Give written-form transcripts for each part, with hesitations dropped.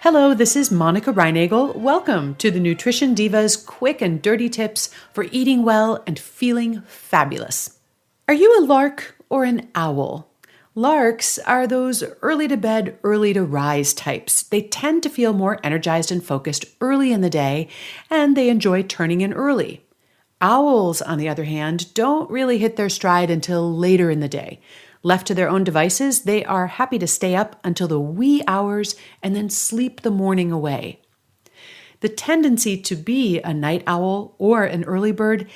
Hello, this is Monica Reinagel. Welcome to the Nutrition Diva's quick and dirty tips for eating well and feeling fabulous. Are you a lark or an owl? Larks are those early to bed, early to rise types. They tend to feel more energized and focused early in the day, and they enjoy turning in early. Owls, on the other hand, don't really hit their stride until later in the day. Left to their own devices, they are happy to stay up until the wee hours and then sleep the morning away. The tendency to be a night owl or an early bird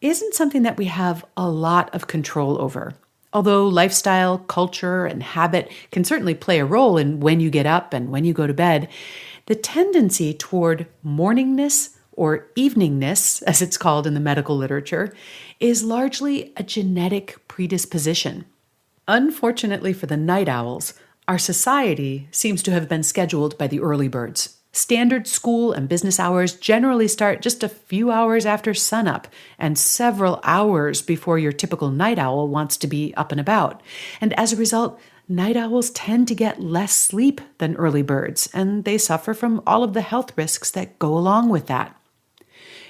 isn't something that we have a lot of control over. Although lifestyle, culture, and habit can certainly play a role in when you get up and when you go to bed, the tendency toward morningness or eveningness, as it's called in the medical literature, is largely a genetic predisposition. Unfortunately for the night owls, our society seems to have been scheduled by the early birds. Standard school and business hours generally start just a few hours after sunup and several hours before your typical night owl wants to be up and about. And as a result, night owls tend to get less sleep than early birds, and they suffer from all of the health risks that go along with that.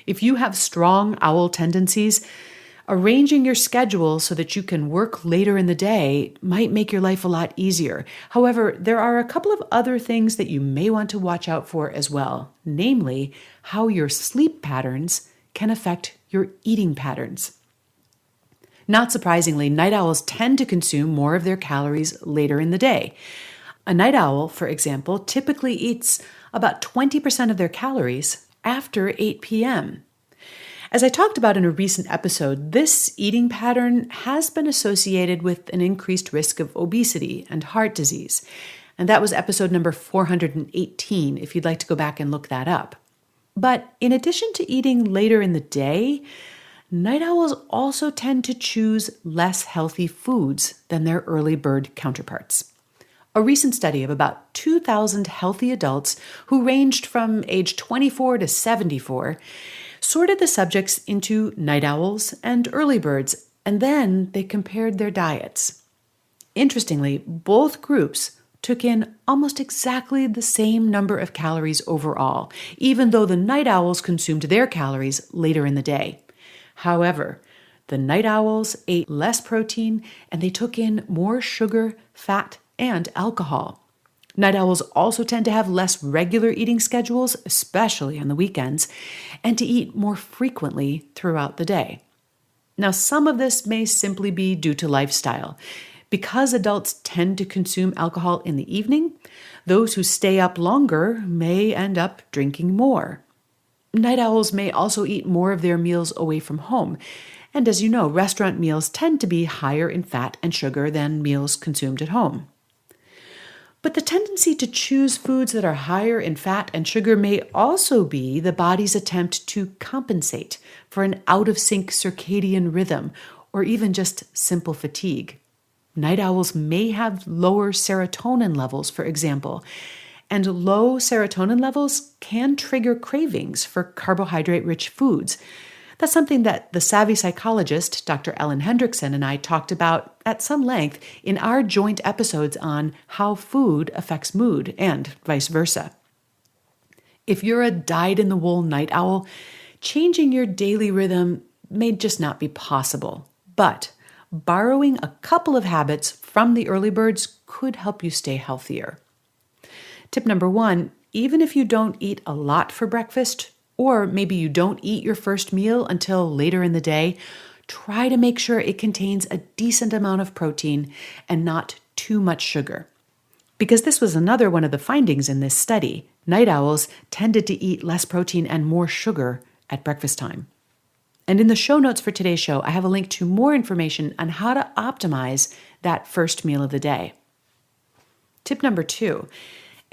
If you have strong owl tendencies, arranging your schedule so that you can work later in the day might make your life a lot easier. However, there are a couple of other things that you may want to watch out for as well, namely how your sleep patterns can affect your eating patterns. Not surprisingly, night owls tend to consume more of their calories later in the day. A night owl, for example, typically eats about 20% of their calories after 8 p.m. As I talked about in a recent episode, this eating pattern has been associated with an increased risk of obesity and heart disease. And that was episode number 418, if you'd like to go back and look that up. But in addition to eating later in the day, night owls also tend to choose less healthy foods than their early bird counterparts. A recent study of about 2,000 healthy adults who ranged from age 24 to 74 sorted the subjects into night owls and early birds, and then they compared their diets. Interestingly, both groups took in almost exactly the same number of calories overall, even though the night owls consumed their calories later in the day. However, the night owls ate less protein and they took in more sugar, fat, and alcohol. Night owls also tend to have less regular eating schedules, especially on the weekends, and to eat more frequently throughout the day. Now, some of this may simply be due to lifestyle. Because adults tend to consume alcohol in the evening, those who stay up longer may end up drinking more. Night owls may also eat more of their meals away from home. And as you know, restaurant meals tend to be higher in fat and sugar than meals consumed at home. But the tendency to choose foods that are higher in fat and sugar may also be the body's attempt to compensate for an out-of-sync circadian rhythm or even just simple fatigue. Night owls may have lower serotonin levels, for example, and low serotonin levels can trigger cravings for carbohydrate-rich foods. That's something that the savvy psychologist, Dr. Ellen Hendrickson, and I talked about at some length in our joint episodes on how food affects mood and vice versa. If you're a dyed-in-the-wool night owl, changing your daily rhythm may just not be possible. But borrowing a couple of habits from the early birds could help you stay healthier. Tip number 1, even if you don't eat a lot for breakfast, or maybe you don't eat your first meal until later in the day, try to make sure it contains a decent amount of protein and not too much sugar. Because this was another one of the findings in this study, night owls tended to eat less protein and more sugar at breakfast time. And in the show notes for today's show, I have a link to more information on how to optimize that first meal of the day. Tip number 2.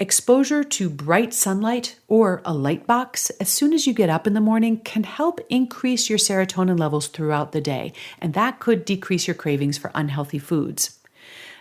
Exposure to bright sunlight or a light box as soon as you get up in the morning can help increase your serotonin levels throughout the day, and that could decrease your cravings for unhealthy foods.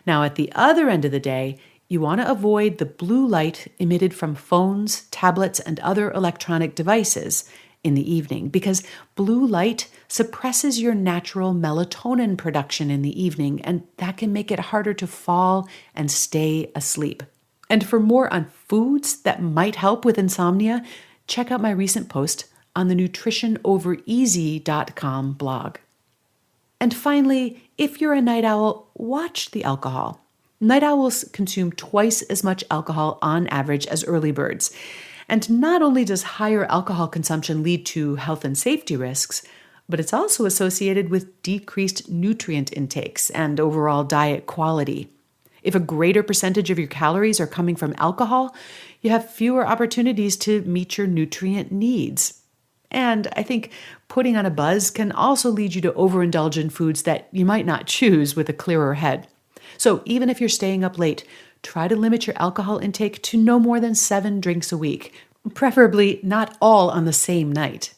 Now, at the other end of the day, you want to avoid the blue light emitted from phones, tablets, and other electronic devices in the evening because blue light suppresses your natural melatonin production in the evening, and that can make it harder to fall and stay asleep. And for more on foods that might help with insomnia, check out my recent post on the nutritionovereasy.com blog. And finally, if you're a night owl, watch the alcohol. Night owls consume twice as much alcohol on average as early birds. And not only does higher alcohol consumption lead to health and safety risks, but it's also associated with decreased nutrient intakes and overall diet quality. If a greater percentage of your calories are coming from alcohol, you have fewer opportunities to meet your nutrient needs. And I think putting on a buzz can also lead you to overindulge in foods that you might not choose with a clearer head. So even if you're staying up late, try to limit your alcohol intake to no more than 7 drinks a week, preferably not all on the same night.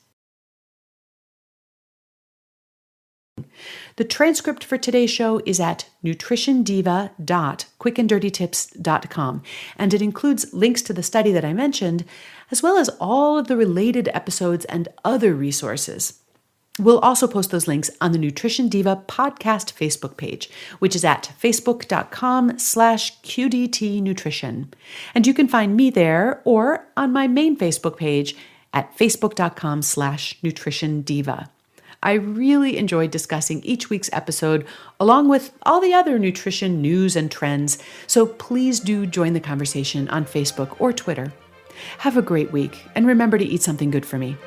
The transcript for today's show is at nutritiondiva.quickanddirtytips.com, and it includes links to the study that I mentioned, as well as all of the related episodes and other resources. We'll also post those links on the Nutrition Diva podcast Facebook page, which is at facebook.com/QDTnutrition. And you can find me there or on my main Facebook page at facebook.com/nutritiondiva. I really enjoyed discussing each week's episode along with all the other nutrition news and trends, so please do join the conversation on Facebook or Twitter. Have a great week, and remember to eat something good for me.